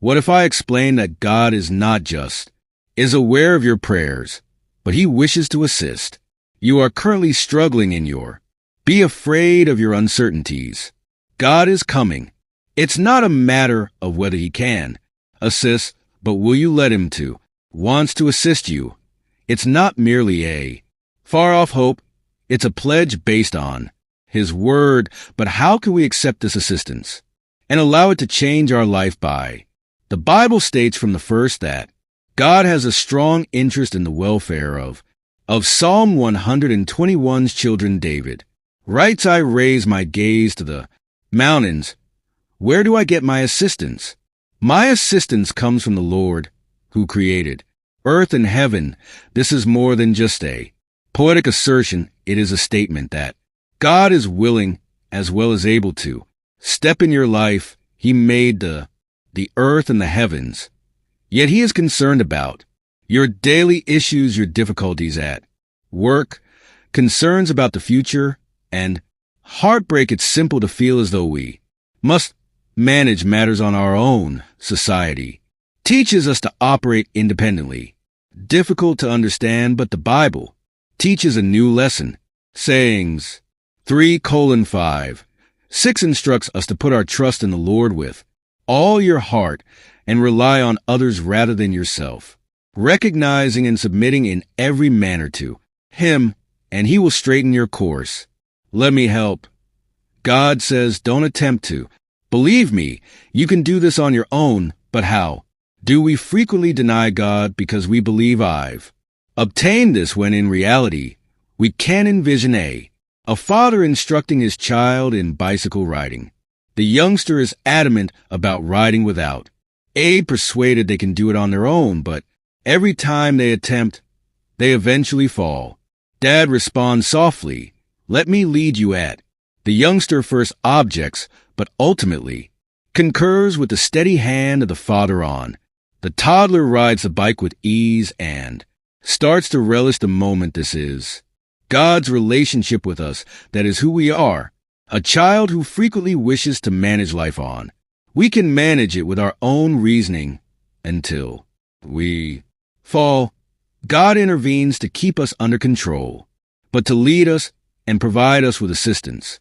What if I explain that God is not just, is aware of your prayers, but he wishes to assist? You are currently struggling in your, be afraid of your uncertainties. God is coming. It's not a matter of whether he can assist, but will you let him to, wants to assist you. It's not merely a far-off hope. It's a pledge based on his word. But how can we accept this assistance and allow it to change our life by? The Bible states from the first that God has a strong interest in the welfare of Psalm 121's children. David writes, I raise my gaze to the mountains. Where do I get my assistance? My assistance comes from the Lord who created earth and heaven. This is more than just a poetic assertion. It is a statement that God is willing as well as able to step in your life. He made the earth and the heavens. Yet he is concerned about your daily issues, your difficulties at work, concerns about the future, and heartbreak. It's simple to feel as though we must manage matters on our own. Society teaches us to operate independently. Difficult to understand, but the Bible teaches a new lesson. Sayings 3:5-6 instructs us to put our trust in the Lord with all your heart and rely on others rather than yourself, recognizing and submitting in every manner to him, and he will straighten your course. Let me help. God says, don't attempt to. Believe me, you can do this on your own, but how? Do we frequently deny God because we believe I've obtained this when in reality, we can envision a father instructing his child in bicycle riding. The youngster is adamant about riding without aid, persuaded they can do it on their own, but every time they attempt, they eventually fall. Dad responds softly, let me lead you at. The youngster first objects, but ultimately concurs with the steady hand of the father on. The toddler rides the bike with ease and starts to relish the moment. This is God's relationship with us. That is who we are. A child who frequently wishes to manage life on. We can manage it with our own reasoning until we fall. God intervenes to keep us under control, but to lead us and provide us with assistance.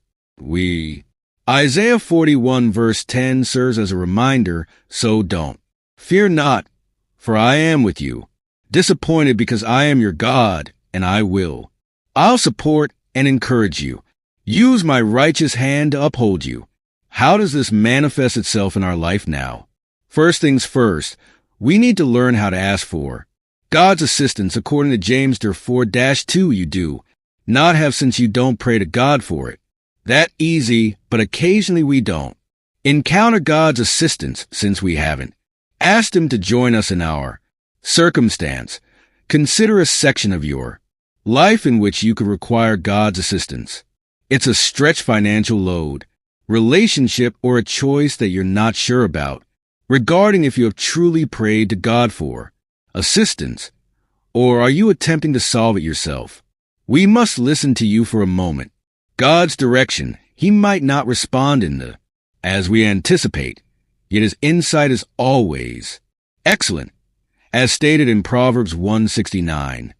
Isaiah 41 verse 10 serves as a reminder, so don't fear not, for I am with you. Disappointed because I am your God, and I'll support and encourage you. Use my righteous hand to uphold you. How does this manifest itself in our life now? First things first, we need to learn how to ask for God's assistance. According to James 4-2, you do not have since you don't pray to God for it. That easy, but occasionally we don't encounter God's assistance since we haven't asked him to join us in our circumstance. Consider a section of your life in which you could require God's assistance. It's a stretched financial load, relationship, or a choice that you're not sure about regarding if you have truly prayed to God for assistance, or are you attempting to solve it yourself? We must listen to you for a moment. God's direction, he might not respond as we anticipate, yet his insight is always excellent, as stated in Proverbs 169.